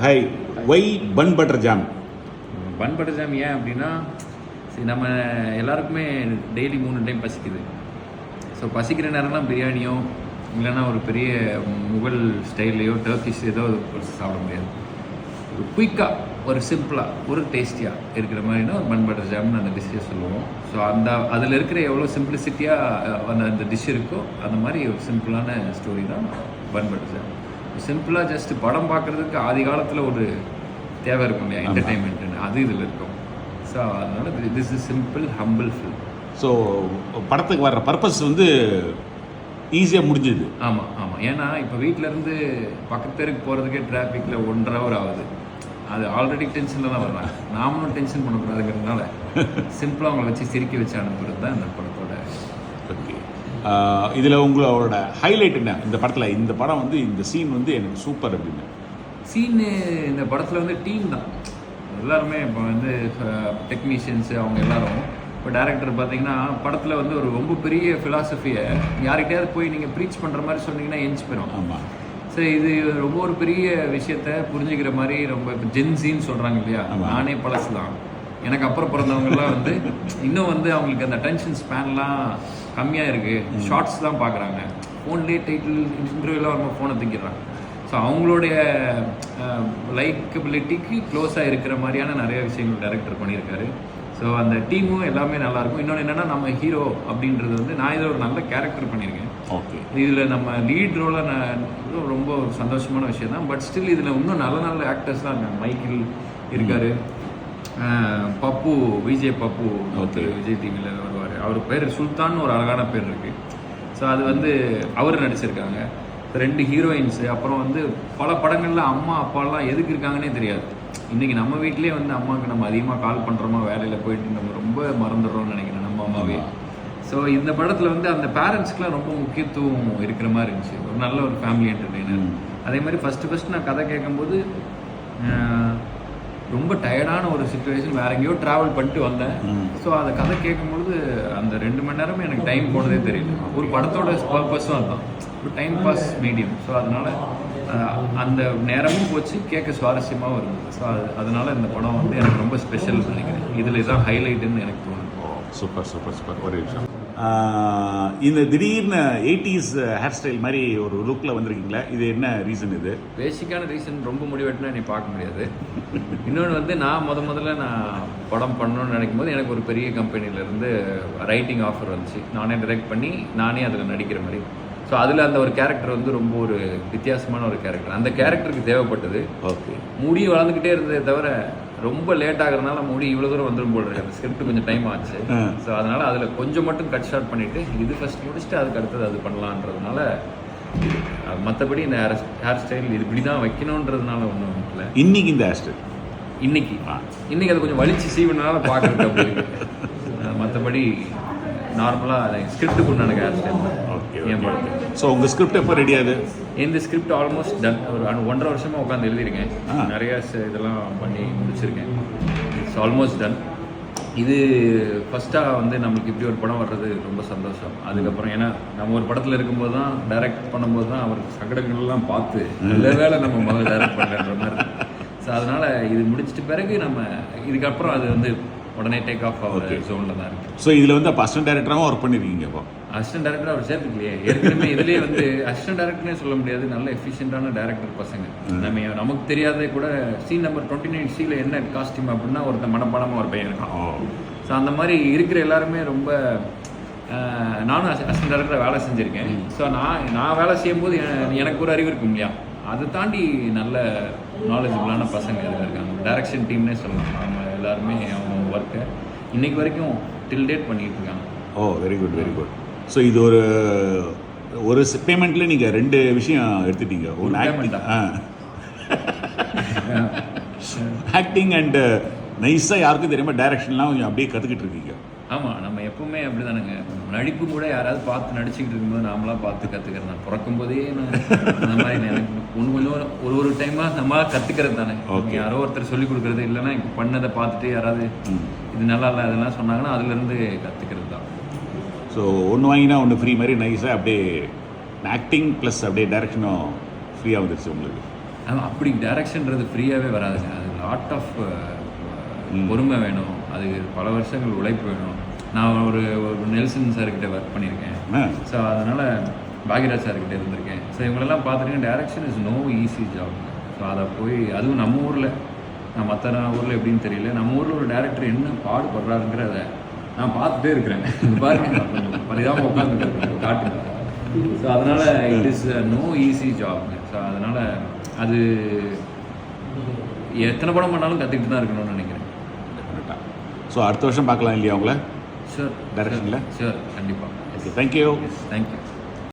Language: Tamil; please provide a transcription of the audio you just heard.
High, why bun butter jam? Bun butter jam ஏன் அப்படின்னா, சரி நம்ம எல்லாருக்குமே டெய்லி 3 டைம் பசிக்குது. ஸோ பசிக்கிற நேரம்லாம் பிரியாணியோ இல்லைன்னா ஒரு பெரிய முகல் ஸ்டைல்லையோ டர்க்கிஷ் ஏதோ சாப்பிட முடியாது. ஒரு குயிக்காக, ஒரு சிம்பிளாக, ஒரு டேஸ்டியாக இருக்கிற மாதிரினா ஒரு பன் பட்டர் ஜாம்னு அந்த டிஷ்ஷை சொல்லுவோம். ஸோ அதில் இருக்கிற எவ்வளோ சிம்பிளிசிட்டியாக அந்த டிஷ் இருக்கோ அந்த மாதிரி ஒரு சிம்பிளான ஸ்டோரி தான் பன் பட்டர் ஜாம். சிம்பிளாக ஜஸ்ட் படம் பார்க்குறதுக்கு ஆதி காலத்தில் ஒரு தேவை இருக்கும் இல்லையா, என்டர்டைன்மெண்ட்டுன்னு, அது இதில் இருக்கும். ஸோ அதனால் this is simple humble film. So படத்துக்கு வர்ற பர்பஸ் வந்து ஈஸியாக முடிஞ்சுது. ஆமாம் ஆமாம். ஏன்னா இப்போ வீட்டிலேருந்து பக்கத்து தெருக்கு போகிறதுக்கே டிராஃபிக்கில் 1.5 hour ஆகுது. அது ஆல்ரெடி டென்ஷனில் தான் வர்றாங்க. நாமளும் டென்ஷன் பண்ணக்கூடாதுங்கிறதுனால சிம்பிளாக அவங்கள வச்சு சிரிக்க வச்சு அனுப்புறது தான் இந்த படத்தோட. ஓகே, இதில் உங்களோட ஹைலைட் என்ன இந்த படத்தில்? இந்த படம் வந்து இந்த சீன் வந்து எனக்கு சூப்பர் அப்படின்னு. சீனு இந்த படத்தில் வந்து டீம் தான் எல்லாருமே. இப்போ வந்து டெக்னீஷியன்ஸு அவங்க எல்லாரும். இப்போ டேரக்டர் பார்த்தீங்கன்னா படத்தில் வந்து ஒரு ரொம்ப பெரிய ஃபிலாசபியை யார்கிட்டயாவது போய் நீங்கள் ப்ரீச் பண்ணுற மாதிரி சொன்னீங்கன்னா எஞ்சி போயிடும். ஆமாம். சரி, இது ரொம்ப ஒரு பெரிய விஷயத்த புரிஞ்சுக்கிற மாதிரி ரொம்ப இப்போ ஜென்சின்னு சொல்கிறாங்க இல்லையா, நானே பழசு தான். எனக்கு அப்புறம் பிறந்தவங்கலாம் வந்து இன்னும் வந்து அவங்களுக்கு அந்த அட்டென்ஷன் ஸ்பேன்லாம் கம்மியாக இருக்குது. ஷார்ட்ஸ் தான் பார்க்குறாங்க. ஃபோன்லேயே டைட்டில் இன்டர்வியூலாம் அவங்க ஃபோனை தூக்கிடுறாங்க. ஸோ அவங்களுடைய லைக்கபிலிட்டிக்கு க்ளோஸாக இருக்கிற மாதிரியான நிறைய விஷயங்கள் டைரக்டர் பண்ணியிருக்காரு. ஸோ அந்த டீமும் எல்லாமே நல்லாயிருக்கும். இன்னொன்று என்னென்னா, நம்ம ஹீரோ அப்படின்றது வந்து நான் இதில் ஒரு நல்ல கேரக்டர் பண்ணியிருக்கேன். ஓகே, இதில் நம்ம லீட் ரோலாக நான் ரொம்ப சந்தோஷமான விஷயம் தான். பட் ஸ்டில் இதில் இன்னும் நல்ல நல்ல ஆக்டர்ஸ் தான் இருக்காங்க. மைக்கேல் இருக்கார், பப்பு, விஜய் பப்பு, விஜய் டிவியில் வருவார். அவர் பேர் சுல்தான், ஒரு அழகான பேர் இருக்குது. ஸோ அது வந்து அவர் நடிச்சிருக்காங்க. 2 ஹீரோயின்ஸு. அப்புறம் வந்து பல படங்களில் அம்மா அப்பாலாம் எதுக்கு இருக்காங்கன்னே தெரியாது. இன்றைக்கி நம்ம வீட்டிலே வந்து அம்மாவுக்கு நம்ம அதிகமாக கால் பண்ணுறோமா, வேலையில் போயிட்டு நம்ம ரொம்ப மறந்துடுறோம்னு நினைக்கிறேன் நம்ம அம்மாவே. ஸோ இந்த படத்தில் வந்து அந்த பேரண்ட்ஸ்க்குலாம் ரொம்ப முக்கியத்துவம் இருக்கிற மாதிரி இருந்துச்சு. ஒரு நல்ல ஒரு ஃபேமிலி என்டர்டெய்னர். அதே மாதிரி ஃபஸ்ட்டு நான் கதை கேட்கும்போது ரொம்ப டயர்டான ஒரு சுச்சுவேஷன், வேறு எங்கேயோ ட்ராவல் பண்ணிட்டு வந்தேன். ஸோ அதை கதை கேட்கும்பொழுது அந்த 2 மணி நேரமே எனக்கு டைம் போனதே தெரியல. ஒரு படத்தோட பர்பஸும் அதுதான், ஒரு டைம் பாஸ் மீடியம். ஸோ அதனால் அந்த நேரமும் போச்சு, கேட்க சுவாரஸ்யமாகவும் இருந்தது. ஸோ அதனால் இந்த படம் வந்து எனக்கு ரொம்ப ஸ்பெஷல் நினைக்கிறேன். இதில் இதுதான் ஹைலைட்டுன்னு எனக்கு தோணுது. Super super super. ஒரு விஷயம், இந்த திடீர்னு 80s ஹேர் ஸ்டைல் மாதிரி ஒரு லுக்கில் வந்திருக்கீங்களா? இது என்ன ரீசன்? இது பேசிக்கான ரீசன். ரொம்ப முடிவெட்டினா நீ பார்க்க முடியாது. இன்னொன்று வந்து நான் முதல்ல நான் படம் பண்ணணும்னு நினைக்கும் போது எனக்கு ஒரு பெரிய கம்பெனிலேருந்து ரைட்டிங் ஆஃபர் வந்துச்சு. நானே டைரக்ட் பண்ணி நானே அதில் நடிக்கிற மாதிரி. ஸோ அதில் அந்த ஒரு கேரக்டர் வந்து ரொம்ப ஒரு வித்தியாசமான ஒரு கேரக்டர். அந்த கேரக்டருக்கு தேவைப்பட்டது. ஓகே, முடி வளர்ந்துக்கிட்டே இருந்ததே தவிர ரொம்ப லேட் ஆகிறதுனால முடி இவ்வளோ தூரம் வந்துடும் போல் இருக்கு. அந்த ஸ்கிரிப்ட் கொஞ்சம் டைம் ஆச்சு. ஸோ அதனால் அதில் கொஞ்சம் மட்டும் கட் ஷார்ட் பண்ணிவிட்டு இது ஃபஸ்ட் முடிச்சுட்டு அதுக்கு அடுத்தது அது பண்ணலான்றதுனால. மற்றபடி இந்த ஹேர் ஸ்டைல் இது இப்படி தான் வைக்கணுன்றதுனால ஒன்றும் இல்லை. இன்னைக்கு இந்த ஹேர் ஸ்டைல் இன்னைக்கு அதை கொஞ்சம் வலிச்சு சீவனால பார்க்குறது அப்படி இருக்கு. மற்றபடி நார்மலாக அதை ஸ்கிரிப்டுக்கு உண்டான ஹேர் ஸ்டைல் தான். ஏன் படம்? ஸோ உங்கள் ஸ்கிரிப்ட் எப்போ ரெடியாது? இந்த ஸ்கிரிப்ட் ஆல்மோஸ்ட் டன். ஒரு 1.5 வருஷமாக உட்காந்து எழுதியிருக்கேன். நிறைய இதெல்லாம் பண்ணி முடிச்சிருக்கேன். It's almost done. இது ஃபஸ்ட்டாக வந்து நம்மளுக்கு இப்படி ஒரு படம் வர்றது ரொம்ப சந்தோஷம். அதுக்கப்புறம் ஏன்னா நம்ம ஒரு படத்தில் இருக்கும்போது தான், டைரக்ட் பண்ணும்போது தான் அவர் சங்கடங்கள்லாம் பார்த்து நல்ல வேலை நம்ம முதல்ல டைரக்ட் பண்ணுற மாதிரி. ஸோ அதனால் இது முடிச்சிட்ட பிறகு நம்ம இதுக்கப்புறம் அது வந்து உடனே டேக் ஆஃப் ஆகிற ஜோனில் தான் இருக்குது. ஸோ இதில் வந்து அப்போ அசிஸ்டன்ட் டைரக்டராகவும் ஒர்க் பண்ணியிருக்கீங்க? அப்போ அசிஸ்டன்ட் டைரக்டர் அவர் சேர்த்துக்கலையே. ஏற்கனவே இதுலேயே வந்து அசிஸ்டன்ட் டைரக்டர்னே சொல்ல முடியாது, நல்ல எஃபிஷியண்டான டைரக்டர் பசங்க. நமக்கு தெரியாதே கூட சீன் நம்பர் 29C என்ன காஸ்டியூம் அப்படின்னா ஒருத்த மனப்பாடமாக ஒரு பையன் இருக்கான். ஸோ அந்த மாதிரி இருக்கிற எல்லாருமே ரொம்ப நானும் அசிஸ்டன்ட் டைரக்டராக வேலை செஞ்சுருக்கேன். ஸோ நான் வேலை செய்யும்போது எனக்கு ஒரு அறிவு இருக்கும் இல்லையா, அதை தாண்டி நல்ல நாலேஜபிளான பசங்க இதில் இருக்காங்க. டைரக்ஷன் டீம்னே சொல்லலாம். அவங்க எல்லாருமே அவங்க ஒர்க்கை இன்னைக்கு வரைக்கும் டில் டேட் பண்ணிகிட்டு இருக்காங்க. Oh, very good very good. So இது ஒரு பேமெண்ட்டில் நீங்கள் 2 விஷயம் எடுத்துட்டீங்க. ஒரு ஆக்டிங் அண்ட் நைஸாக யாருக்கும் தெரியாமல் டைரக்ஷன்லாம் கொஞ்சம் அப்படியே கற்றுக்கிட்டு இருக்கீங்க. ஆமாம், நம்ம எப்பவுமே அப்படி தானுங்க. நடிப்பு கூட யாராவது பார்த்து நடிச்சுக்கிட்டு இருக்கும்போது நாமளாக பார்த்து கற்றுக்கிறது தான். பிறக்கும் போதே நான் அந்த மாதிரி எனக்கு கொஞ்சம் ஒரு டைமாக நம்மளாக கற்றுக்கிறது தானே. யாரோ ஒருத்தர் சொல்லிக் கொடுக்குறது இல்லைன்னா இப்போ பண்ணதை பார்த்துட்டு யாராவது இது நல்லா இல்லை அதெல்லாம் சொன்னாங்கன்னா அதுலேருந்து கற்றுக்கிறது தான். ஸோ ஒன்று வாங்கினா ஒன்று ஃப்ரீ மாதிரி நைஸாக அப்படியே ஆக்டிங் ப்ளஸ் அப்படியே டைரக்ஷனும் ஃப்ரீயாக வந்துருச்சு உங்களுக்கு. அப்படி டைரக்ஷன்றது ஃப்ரீயாகவே வராதுங்க. அது லாட் ஆஃப் பொறுமை வேணும், அது பல வருஷங்கள் உழைப்பு வேணும். நான் ஒரு நெல்சன் சார்கிட்ட ஒர்க் பண்ணியிருக்கேன். ஸோ அதனால் பாக்யராஜ் சார்கிட்ட இருந்திருக்கேன். ஸோ இவங்களெல்லாம் பார்த்துருக்கேன். Direction is no easy job. So அதை போய் அதுவும் நம்ம ஊரில், நான் மற்ற ஊரில் எப்படின்னு தெரியல, நம்ம ஊரில் ஒரு டேரக்டர் என்ன பாடுபடுறாருங்கிறத நான் பார்த்துட்டே இருக்கிறேன். பாருங்க பரிதாபம் உட்காந்து காட்டுங்க. ஸோ அதனால் இட் இஸ் நோ ஈஸி ஜாப்ங்க. ஸோ அதனால் அது எத்தனை படம் பண்ணாலும் கற்றுக்கிட்டு தான் இருக்கணும்னு நினைக்கிறேன். ஸோ அடுத்த வருஷம் பார்க்கலாம் இல்லையா உங்களை ஷூர் டைரக்ஷனில்? ஷூர், கண்டிப்பாக. Okay, thank you. தேங்க்யூ.